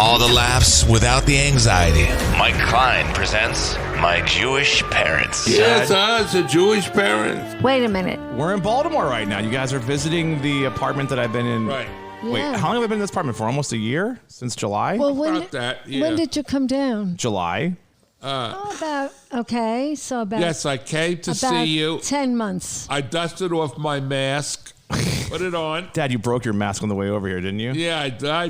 All the laughs without the anxiety. Mike Klein presents My Jewish Parents. Yes, us, the Jewish parents. Wait a minute. We're in Baltimore right now. You guys are visiting the apartment that I've been in. Right. Wait, Yeah. how long have I been in this apartment for? Almost a year? Since July? Well, when About that, yeah. when did you come down? July. So about Yes, I came to about see you. 10 months. I dusted off my mask, put it on. Dad, you broke your mask on the way over here, didn't you? Yeah, I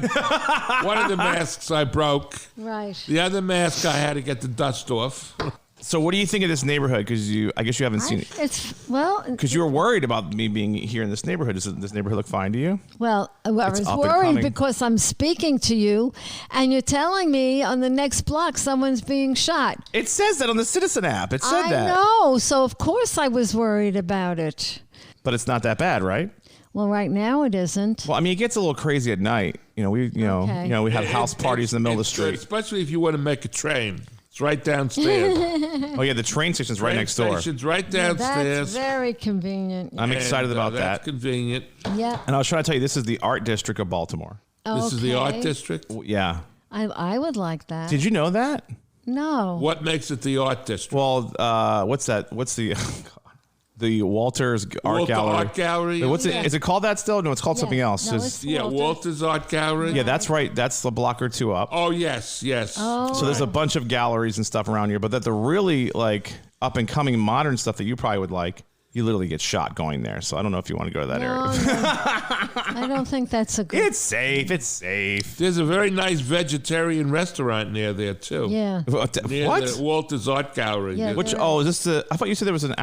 one of the masks I broke. Right. The other mask I had to get the dust off. So what do you think of this neighborhood? Because I guess you haven't seen it. Because you were worried about me being here in this neighborhood. Does this neighborhood look fine to you? Well, I was up and worried coming. because I'm speaking to you and you're telling me on the next block someone's being shot. It says that on the Citizen app. It said I that. know. So, of course, I was worried about it. But it's not that bad, right? Well, right now it isn't. Well, I mean, it gets a little crazy at night. We have house parties in the middle of the It's good, street. especially if you want to make a train. It's right downstairs. Oh yeah, the train station's right next door. Station's right That's downstairs. very convenient. I'm excited about That's that. convenient. Yeah. And I was trying to tell you, this is the art district of Baltimore. This is the art Okay. district. Yeah. I would like that. Did you know that? No. What makes it the art district? Well, what's that? What's the the Walters Art Walter Gallery? Art Gallery. What's it? Is it called that still? No, it's called something else. No, It's- it's Yeah, Walter. Walter's Art Gallery. yeah, that's right. That's the block or two up. Oh yes, yes. Oh. So there's a bunch of galleries and stuff around here, but that the really like up and coming modern stuff that you probably would like, you literally get shot going there. So I don't know if you want to go to that area. I don't think that's a good. It's safe. It's safe. There's a very nice vegetarian restaurant near there too. Yeah. Near What? the Walter's Art Gallery. Yeah, Which? Oh, is this the? I thought you said there was an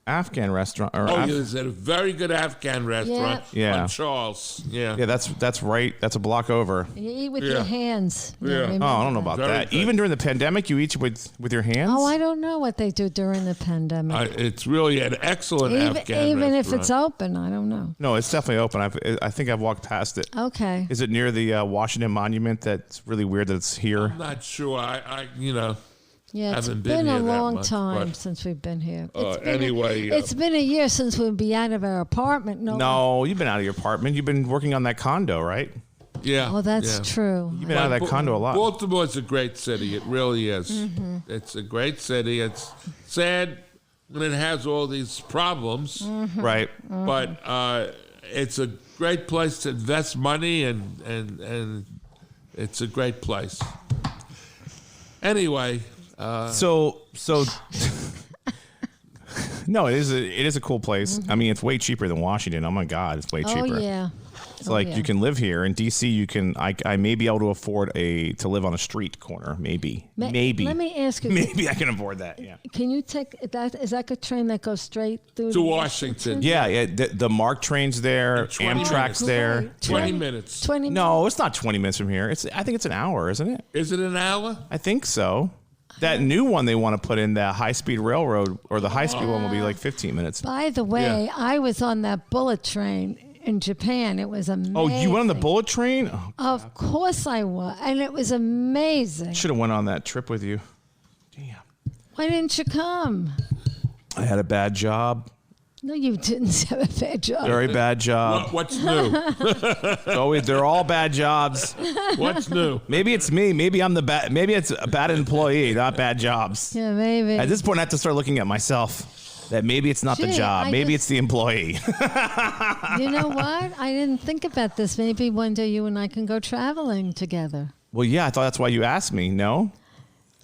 Afghan restaurant. Or Oh, there's a very good Afghan restaurant Yeah. on Charles. Yeah. Yeah, that's right. That's a block over. You eat with Yeah. your hands. Yeah. remember Oh, I don't know that. about Very that. good. Even during the pandemic, you eat with your hands? Oh, I don't know what they do during the pandemic. It's really an excellent Afghan even if restaurant. it's open, I don't know. No, it's definitely open. I think I've walked past it. Okay. Is it near the Washington Monument? That's really weird that it's here. I'm not sure. I Yeah, it's haven't been been a here that long much, time but- since we've been here. anyway, It's been a year since we'll be out of our apartment. No, you've been out of your apartment. You've been working on that condo, right? yeah. Oh, that's yeah. true. You've been out of that condo a lot. Baltimore's a great city. It really is. Mm-hmm. It's a great city. It's sad when it has all these problems, Mm-hmm. Right. but it's a great place to invest money, and it's a great place. Anyway, So no, it is a cool place. I mean, it's way cheaper than Washington. Oh my God, it's way cheaper. Oh, yeah. It's like yeah. you can live here in DC. You can I may be able to afford to live on a street corner. Maybe. Let me ask you. Maybe I can afford that. Yeah. Can you take that? Is that a train that goes straight through to Washington. Yeah. The MARC train's there. 20 Amtrak's minutes. there. 20 minutes. 20 No, it's not 20 minutes from here. I think it's an hour, isn't it? Is it an hour? I think so. That new one they want to put in, the high-speed railroad, or the high-speed one will be like 15 minutes. By the way, Yeah. I was on that bullet train in Japan. It was amazing. Oh, you went on the bullet train? Oh, Of course I was. And it was amazing. should have went on that trip with you. Damn. Why didn't you come? I had a bad job. No, you didn't have a bad job. Very bad job. What's new? They're all bad jobs. What's new? Maybe it's me. Maybe I'm the bad. Maybe it's a bad employee, not bad jobs. Yeah, maybe. At this point, I have to start looking at myself. That maybe it's not the Gee, job. I Maybe just- it's the employee. You know what? I didn't think about this. Maybe one day you and I can go traveling together. Well, yeah, I thought that's why you asked me. No.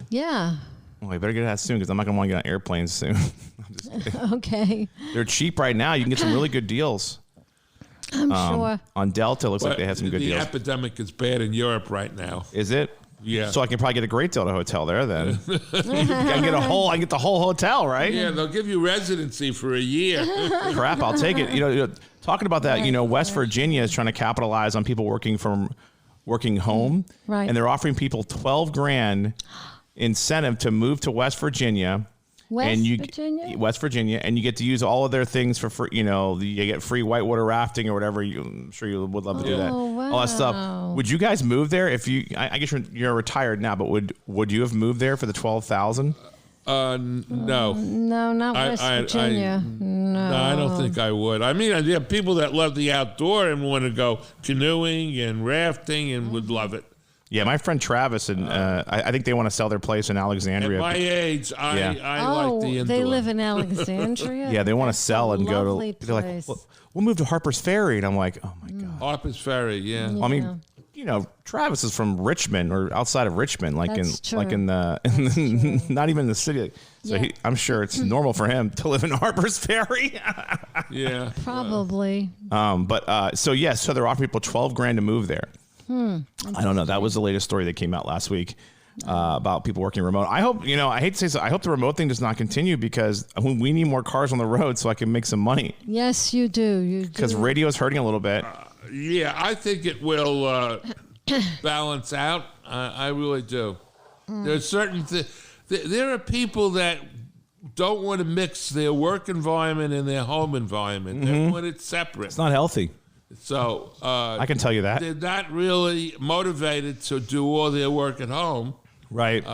Yeah. Well, I better get that soon because I'm not gonna want to get on airplanes soon. I'm just kidding. Okay. They're cheap right now. You can get some really good deals. I'm sure. On Delta, looks like they have some good the deals. epidemic is bad in Europe right now. Is it? Yeah. So I can probably get a great deal at a hotel there then. I can get the whole hotel, right? Yeah, they'll give you residency for a year. Crap, I'll take it. Talking about that, West Virginia is trying to capitalize on people working home. Right. And they're offering people $12,000 incentive to move to West Virginia. Virginia? West Virginia, and you get to use all of their things for free. You get free whitewater rafting or whatever. I'm sure you would love to do that. wow. All that stuff. Would you guys move there if you? I guess you're retired now, but would you have moved there for the $12,000? No. No, not West Virginia. No. No, I don't think I would. I mean, there are people that love the outdoor and want to go canoeing and rafting and would love it. Yeah, my friend Travis, and I think they want to sell their place in Alexandria. At my age, I like the indoor. They live in Alexandria? Yeah, they want to sell and go lovely to. They're like, place. we'll move to Harpers Ferry, and I'm like, oh my god. Harpers Ferry, yeah. I mean, Travis is from Richmond or outside of Richmond, like That's true. not even in the city. So I'm sure it's normal for him to live in Harpers Ferry. Yeah. Probably. So they're offering people $12,000 to move there. I don't know. That was the latest story that came out last week about people working remote. I hope, I hate to say so, I hope the remote thing does not continue because we need more cars on the road so I can make some money. Yes, you do. You do. Because radio is hurting a little bit. Yeah, I think it will balance out. I really do. There's certain there are people that don't want to mix their work environment and their home environment. They want it separate. It's not healthy. So I can tell you that. They're not really motivated to do all their work at home. Right.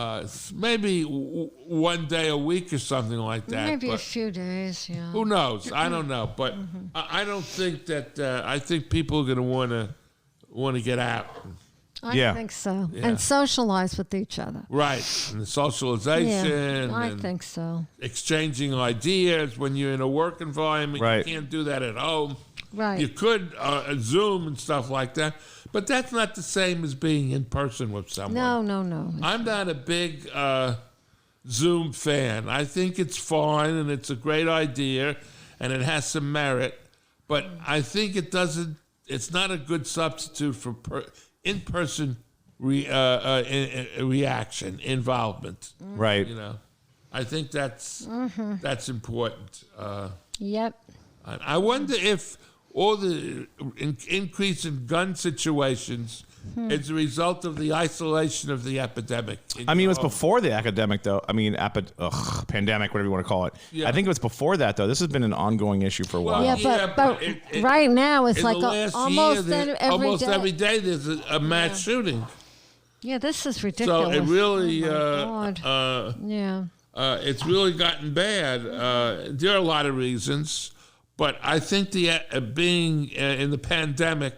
Maybe one day a week or something like that. Maybe a few days, yeah. Who knows? I don't know. But I don't think that, I think people are going to want to get out. I think so. Yeah. And socialize with each other. Right. And the socialization. Yeah, I and think so. exchanging ideas when you're in a work environment. Right. You can't do that at home. Right. You could Zoom and stuff like that, but that's not the same as being in person with someone. No. I'm not a big Zoom fan. I think it's fine and it's a great idea and it has some merit, but I think it's not a good substitute for in-person reaction, involvement. Right. I think that's important. Yep. I wonder if all the increase in gun situations is a result of the isolation of the epidemic. I mean, it was before the academic, though. I mean, pandemic, whatever you want to call it. Yeah. I think it was before that, though. This has been an ongoing issue for a while. Yeah, but right now it's like almost every day there's a mass shooting. Yeah, this is ridiculous. So it really, it's really gotten bad. There are a lot of reasons. But I think being in the pandemic,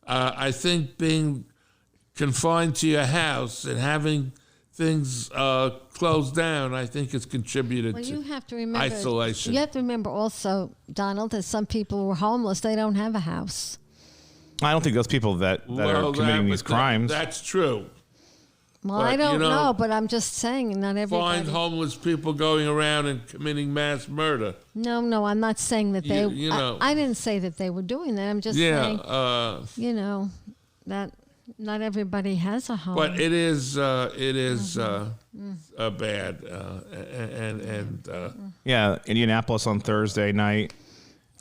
I think being confined to your house and having things closed down, I think has contributed you to have to remember, isolation. You have to remember also, Donald, that some people who are homeless, they don't have a house. I don't think those people that are committing these crimes. That's true. Well, But, I don't know, but I'm just saying, not everybody. Find homeless people going around and committing mass murder. No, I'm not saying that they. I didn't say that they were doing that. I'm just saying, that not everybody has a home. But it is bad, Indianapolis on Thursday night.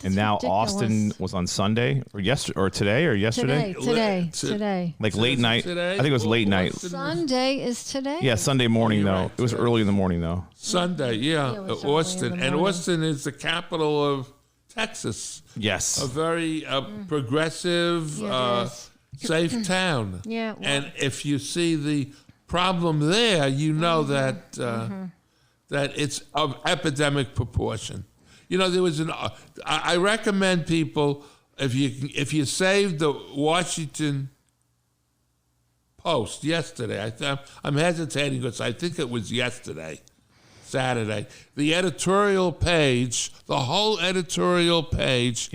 And now ridiculous. Austin was on Sunday or yesterday. Today. Like late night. I think it was late night. Sunday is today. Yeah, Sunday morning though. right, It was early in the morning though. Sunday, Yeah, it was early in Austin, the and morning. Austin is the capital of Texas. Yes. A very progressive, Yeah, it is. safe town. Yeah, well- and if you see the problem there, you know that that it's of epidemic proportion. There was I recommend people if you saved the Washington Post yesterday. I'm hesitating because I think it was yesterday, Saturday. The editorial page, the whole editorial page,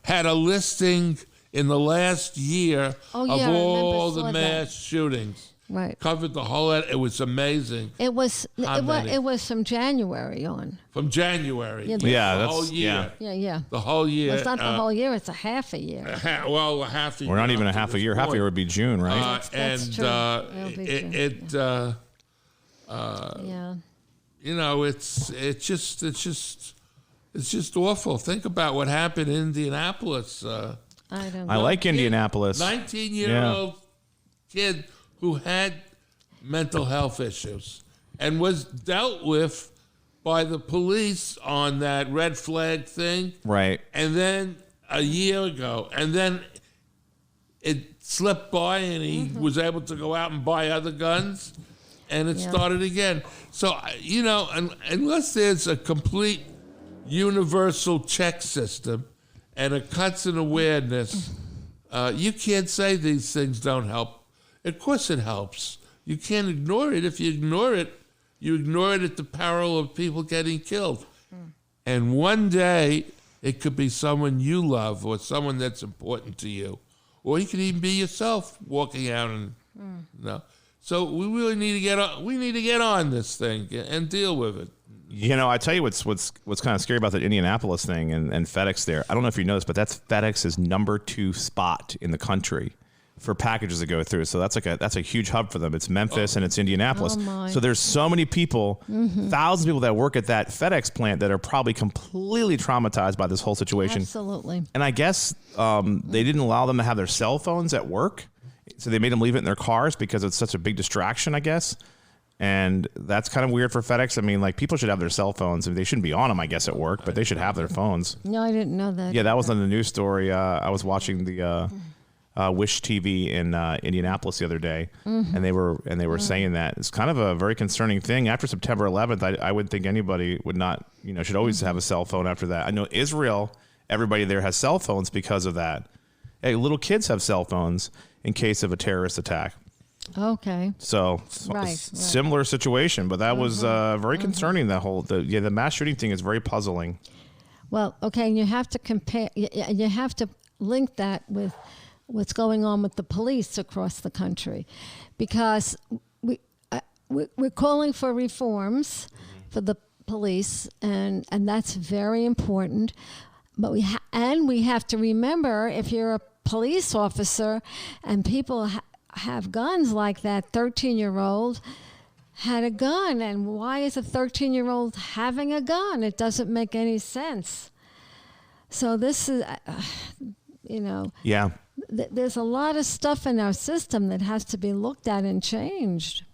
had a listing in the last year of all the mass shootings. Right. Covered the whole. It was amazing. It was from January on. From January. Yeah, the whole year. Yeah. The whole year. Well, it's not the whole year. It's a half a year. Well, a half a year. We're not even a half a year. Half a year would be June, right? That's true. It'll be June. It's just awful. Think about what happened in Indianapolis. I don't know. I like Indianapolis. 19-year-old kid who had mental health issues and was dealt with by the police on that red flag thing. Right. And then a year ago, and then it slipped by and he was able to go out and buy other guns and it started again. So, unless there's a complete universal check system and a constant awareness, you can't say these things don't help. Of course it helps. You can't ignore it. If you ignore it, you ignore it at the peril of people getting killed. And one day, it could be someone you love or someone that's important to you. Or you could even be yourself walking out and, So we really need to get on. We need to get on this thing and deal with it. I tell you what's kind of scary about the Indianapolis thing and FedEx there. I don't know if you know this, but that's FedEx's number 2 spot in the country for packages that go through. So that's a huge hub for them. It's Memphis and it's Indianapolis. So there's so many people, thousands of people that work at that FedEx plant that are probably completely traumatized by this whole situation. Absolutely. And I guess they didn't allow them to have their cell phones at work. So they made them leave it in their cars because it's such a big distraction, I guess. And that's kind of weird for FedEx. I mean, like, people should have their cell phones. I mean, they shouldn't be on them, I guess, at work, but they should have their phones. No, I didn't know that. Yeah, that was on the news story. I was watching the Wish TV in Indianapolis the other day, and they were saying that it's kind of a very concerning thing. After September 11th, I would think anybody would not, should always have a cell phone after that. I know Israel, everybody there has cell phones because of that. Hey, little kids have cell phones in case of a terrorist attack. Okay. So similar situation, but that was very concerning. That whole the mass shooting thing is very puzzling. Well, okay, and you have to compare. You have to link that with what's going on with the police across the country, because we're calling for reforms for the police, and that's very important. But we have to remember, if you're a police officer and people have guns like that, 13-year-old had a gun, and why is a 13-year-old having a gun? It doesn't make any sense. So this is, Yeah. There's a lot of stuff in our system that has to be looked at and changed.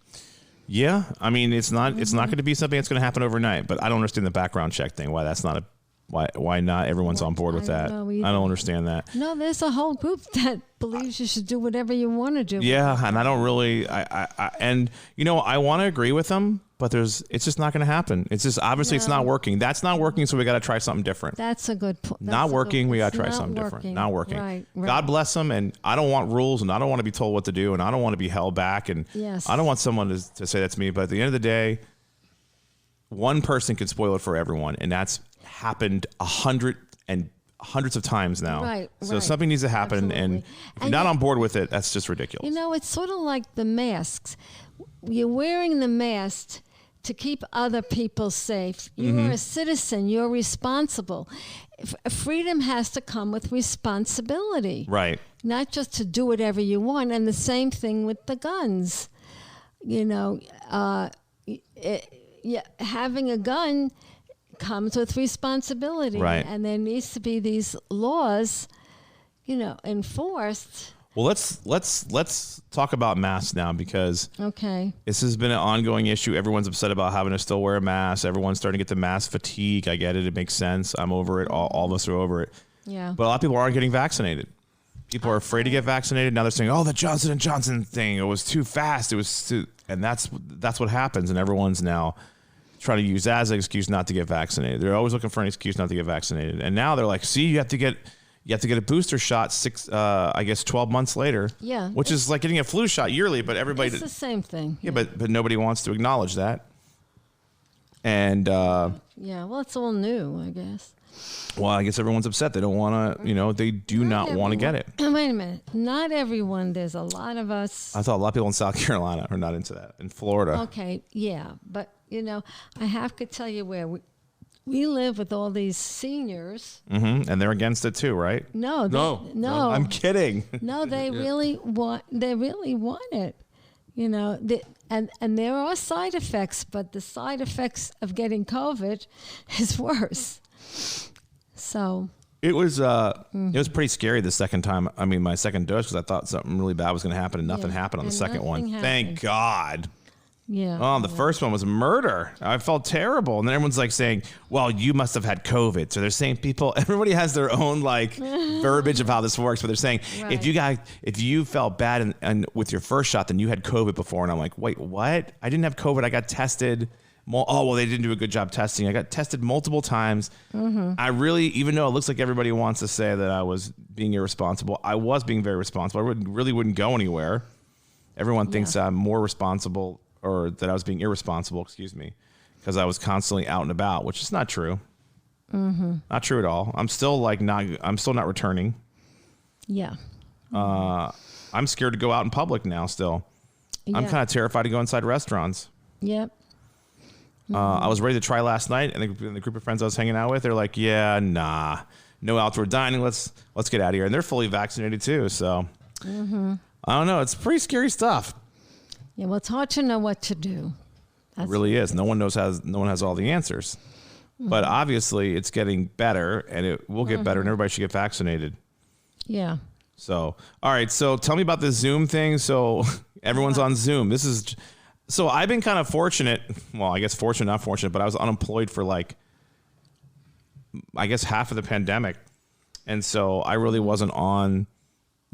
Yeah, I mean, it's not going to be something that's going to happen overnight. But I don't understand the background check thing. Why that's not why not everyone's on board with that? I don't understand that. No, there's a whole group that believes you should do whatever you want to do. Yeah, and I don't really. I want to agree with them, but it's just not going to happen. It's just obviously it's not working. That's not working, so we got to try something different. That's a good point. Not working. We got to try something different. Not working. Right. God bless them, and I don't want rules, and I don't want to be told what to do, and I don't want to be held back, and I don't want someone to say that to me. But at the end of the day, one person can spoil it for everyone, and that's happened hundreds of times now. Right. So something needs to happen, and if you're not on board with it, that's just ridiculous. It's sort of like the masks. You're wearing the mask to keep other people safe. You're a citizen. You're responsible. Freedom has to come with responsibility. Right. Not just to do whatever you want. And the same thing with the guns. Having a gun comes with responsibility. Right. And there needs to be these laws, enforced. Well, let's talk about masks now, because this has been an ongoing issue. Everyone's upset about having to still wear a mask. Everyone's starting to get the mask fatigue. I get it. It makes sense. I'm over it. All of us are over it. Yeah. But a lot of people aren't getting vaccinated. People are afraid to get vaccinated. Now they're saying, "Oh, the Johnson & Johnson thing, it was too fast. It was too," and that's what happens. And everyone's now trying to use that as an excuse not to get vaccinated. They're always looking for an excuse not to get vaccinated. And now they're like, "See, you have to get a booster shot 12 months later." Yeah. Which is like getting a flu shot yearly, but everybody. It's the same thing. Yeah, but nobody wants to acknowledge that. And well, it's all new, I guess. Well, I guess everyone's upset. They don't want to, they do not want to get it. Wait a minute. Not everyone. There's a lot of us. I thought a lot of people in South Carolina are not into that. In Florida. Okay, yeah. But, I have to tell you where we live with all these seniors. Mm-hmm. And they're against it too, right? No. I'm kidding. No, they really want it. And there are side effects, but the side effects of getting COVID is worse. So it was pretty scary the second time. I mean, my second dose, because I thought something really bad was going to happen, and nothing happened on the second one. Happened. Thank God. Yeah. Oh, the first one was murder. I felt terrible. And then everyone's like saying, "Well, you must have had COVID." So they're saying everybody has their own verbiage of how this works. But they're saying if you felt bad and with your first shot, then you had COVID before. And I'm like, wait, what? I didn't have COVID. I got tested. Oh, well, they didn't do a good job testing. I got tested multiple times. Mm-hmm. I really, even though it looks like everybody wants to say that I was being irresponsible, I was being very responsible. I really wouldn't go anywhere. Everyone thinks I'm more responsible, or that I was being irresponsible, excuse me, because I was constantly out and about, which is not true. Not true at all. I'm still not returning. Yeah. I'm scared to go out in public now still. Yeah. I'm kind of terrified to go inside restaurants. Yep. I was ready to try last night, and the group of friends I was hanging out with, they're like, yeah, nah, no outdoor dining. Let's get out of here. And they're fully vaccinated too. So I don't know. It's pretty scary stuff. Yeah. Well, it's hard to know what to do. It really is. No one has all the answers. But obviously it's getting better, and it will get better, and everybody should get vaccinated. Yeah. So, all right. So tell me about this Zoom thing. So everyone's on Zoom. So I've been kind of fortunate. Well, I guess fortunate, not fortunate, but I was unemployed for I guess half of the pandemic. And so I really wasn't on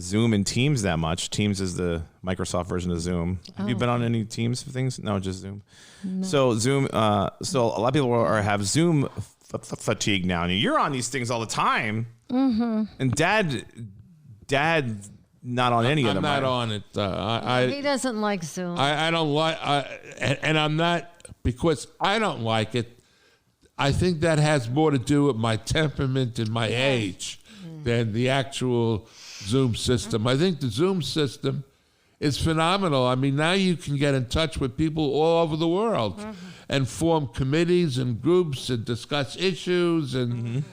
Zoom and Teams that much. Teams is the Microsoft version of Zoom. Have you been on any Teams things? No, just Zoom. No. So Zoom, so a lot of people have Zoom fatigue now. And you're on these things all the time. And Dad, not on any of them. I'm not on it. He doesn't like Zoom. I don't like, and I'm not, because I don't like it. I think that has more to do with my temperament and my age than the actual Zoom system. I think the Zoom system is phenomenal. I mean, now you can get in touch with people all over the world and form committees and groups and discuss issues and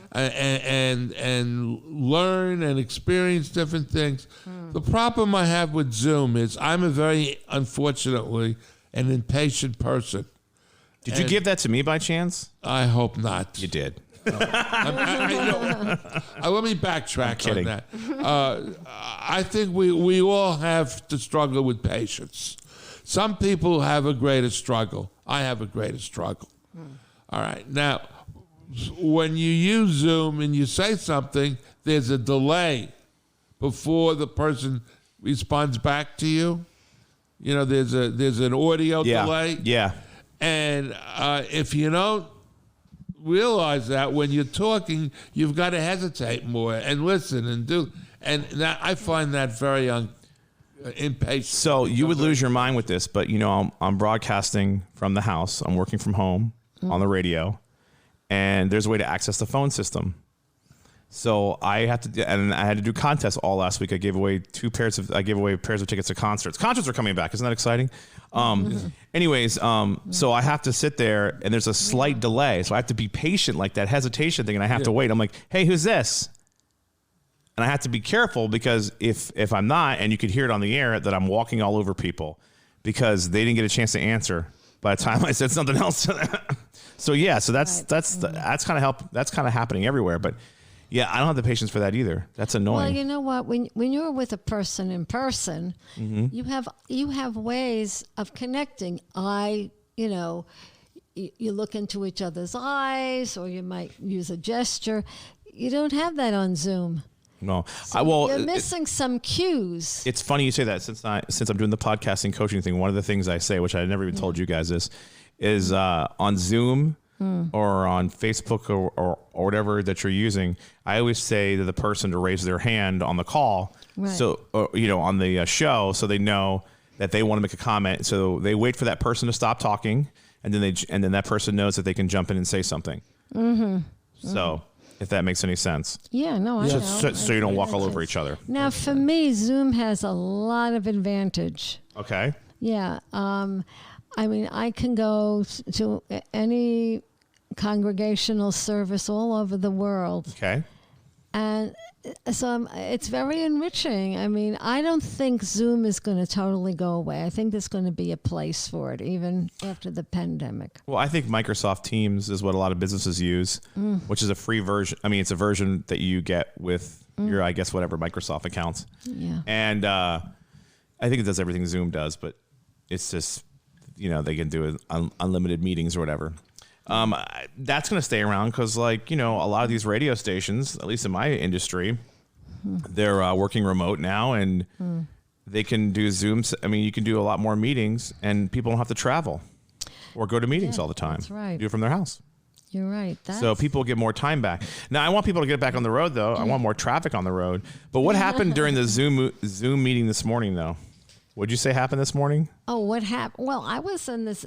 learn and experience different things. The problem I have with Zoom is I'm a very, unfortunately, an impatient person. Did you give that to me by chance? I hope not. You did. Let me backtrack on that. I think we all have to struggle with patience. Some people have a greater struggle. I have a greater struggle. All right. Now, when you use Zoom and you say something, there's a delay before the person responds back to you. You know, there's an audio delay. Yeah. And if you don't realize that when you're talking, you've got to hesitate more and listen and do. And that, I find that very impatient. So you would lose your mind with this, but I'm broadcasting from the house. I'm working from home on the radio, and there's a way to access the phone system. So I had to do contests all last week. I gave away pairs of tickets to concerts. Concerts are coming back. Isn't that exciting? Anyways, so I have to sit there, and there's a slight delay. So I have to be patient, like that hesitation thing, and I have to wait. I'm like, hey, who's this? And I have to be careful, because if I'm not, and you could hear it on the air, that I'm walking all over people because they didn't get a chance to answer by the time I said something else to them. So that's kind of happening everywhere. But yeah, I don't have the patience for that either. That's annoying. Well, you know what? When you're with a person in person, you have ways of connecting. You look into each other's eyes, or you might use a gesture. You don't have that on Zoom. No, so you're missing some cues. It's funny you say that. Since I'm doing the podcasting coaching thing, one of the things I say, which I never even told you guys this, is on Zoom. Or on Facebook or whatever that you're using, I always say to the person to raise their hand on the call, so on the show, so they know that they want to make a comment. So they wait for that person to stop talking, and then that person knows that they can jump in and say something. So if that makes any sense. Yeah, no, I know. So you don't walk all over each other. Now, for me, Zoom has a lot of advantage. Okay. Yeah. I mean, I can go to any congregational service all over the world. Okay. And so it's very enriching. I mean, I don't think Zoom is going to totally go away. I think there's going to be a place for it, even after the pandemic. Well, I think Microsoft Teams is what a lot of businesses use, which is a free version. I mean, it's a version that you get with your, I guess, whatever Microsoft accounts. Yeah. And I think it does everything Zoom does, but it's just, they can do unlimited meetings or whatever. That's going to stay around because, a lot of these radio stations, at least in my industry, they're working remote now, and they can do Zooms. I mean, you can do a lot more meetings, and people don't have to travel or go to meetings all the time. That's right. Do it from their house. You're right. So people get more time back. Now, I want people to get back on the road, though. I want more traffic on the road. But what happened during the Zoom meeting this morning, though? What'd you say happened this morning? Oh, what happened? Well, I was in this.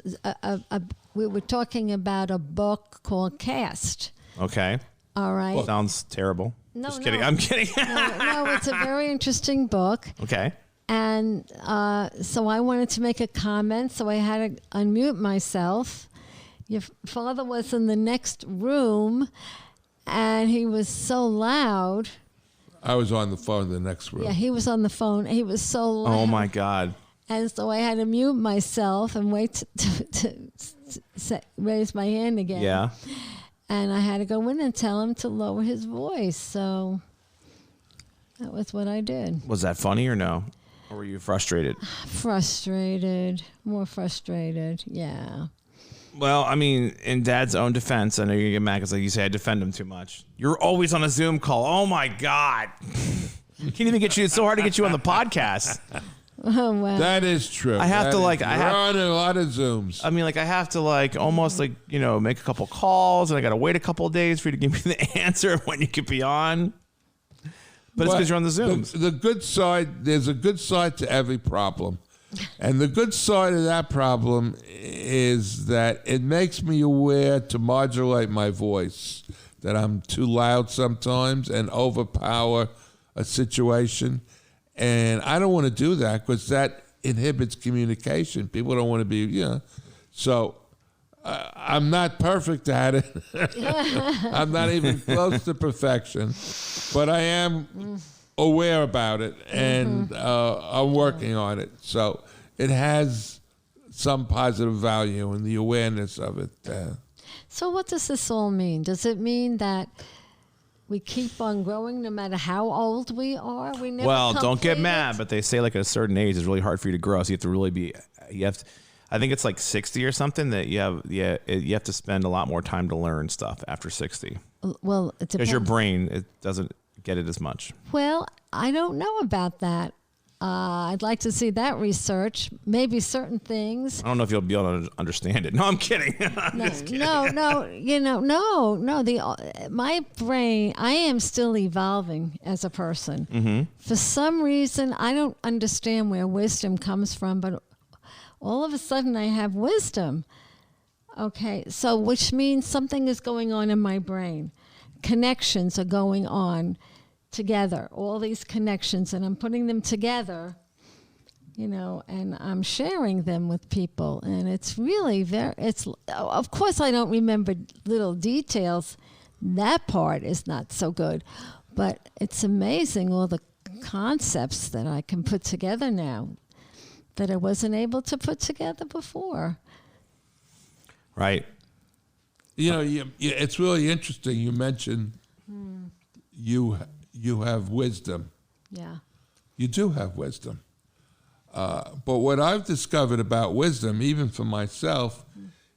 We were talking about a book called Cast. Okay. All right. Sounds terrible. No, Just kidding. no. I'm kidding. No, it's a very interesting book. Okay. And so I wanted to make a comment, so I had to unmute myself. Your father was in the next room, and he was so loud. I was on the phone in the next room. Yeah, he was on the phone. He was so loud. Oh, my God. And so I had to mute myself and wait to raise my hand again. Yeah. And I had to go in and tell him to lower his voice. So that was what I did. Was that funny or no? Or were you frustrated? Frustrated. More frustrated. Yeah. Well, I mean, in Dad's own defense, I know you get mad because, like you say, I defend him too much. You're always on a Zoom call. Oh, my God. Can't even get you. It's so hard to get you on the podcast. Oh, wow. That is true. I have to, like, you're on a lot of Zooms. I mean, like, I have to, like, almost, like, you know, make a couple calls, and I got to wait a couple of days for you to give me the answer of when you could be on. But it's because you're on the Zooms. The good side, there's a good side to every problem. And the good side of that problem is that it makes me aware to modulate my voice, that I'm too loud sometimes and overpower a situation. And I don't want to do that because that inhibits communication. People don't want to be, you know. So I'm not perfect at it. I'm not even close to perfection. But I am aware about it, and I'm working on it. So it has some positive value in the awareness of it. So what does this all mean? Does it mean that we keep on growing no matter how old we are? We never Well, don't get complete mad, it? but they say, like, at a certain age, it's really hard for you to grow. So you have to really be, I think it's like 60 or something that you have to spend a lot more time to learn stuff after 60. Well, it Because depends. your brain, it doesn't get it as much. Well, I don't know about that. I'd like to see that research. Maybe certain things. I don't know if you'll be able to understand it. No, I'm kidding. No. You know, no. My brain. I am still evolving as a person. Mm-hmm. For some reason, I don't understand where wisdom comes from, but all of a sudden, I have wisdom. Okay, so which means something is going on in my brain. Connections are going on together, all these connections, and I'm putting them together, you know, and I'm sharing them with people. And it's really of course, I don't remember little details. That part is not so good, but it's amazing all the concepts that I can put together now that I wasn't able to put together before. Right. You know, it's really interesting. You mentioned you have wisdom. Yeah. You do have wisdom. But what I've discovered about wisdom, even for myself,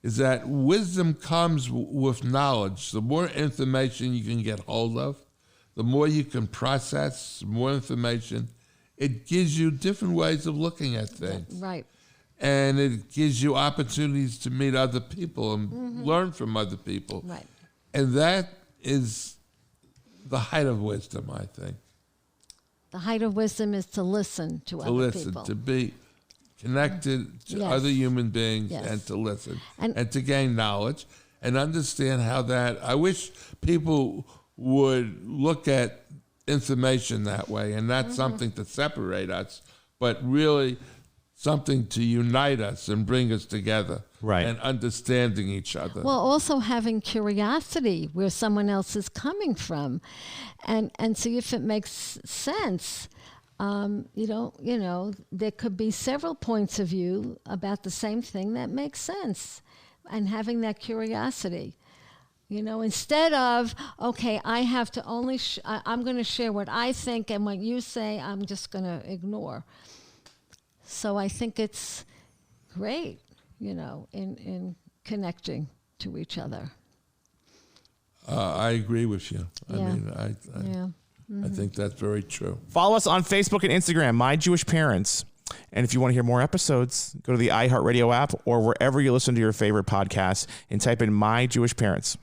is that wisdom comes with knowledge. The more information you can get hold of, the more you can process, more information, it gives you different ways of looking at things. Right. And it gives you opportunities to meet other people and learn from other people. Right. And that is the height of wisdom, I think. The height of wisdom is to listen to other people. To be connected to Yes. other human beings, Yes. and to listen And- to gain knowledge and understand how that. I wish people would look at information that way and not something to separate us, but really something to unite us and bring us together. Right. And understanding each other. Well, also having curiosity where someone else is coming from, and see if it makes sense. You know, there could be several points of view about the same thing that makes sense, and having that curiosity. You know, instead of, okay, I have to only, I'm going to share what I think, and what you say, I'm just going to ignore. So I think it's great, you know, in connecting to each other. I agree with you. I Yeah. mean, I think that's very true. Follow us on Facebook and Instagram, My Jewish Parents. And if you want to hear more episodes, go to the iHeartRadio app or wherever you listen to your favorite podcasts and type in My Jewish Parents.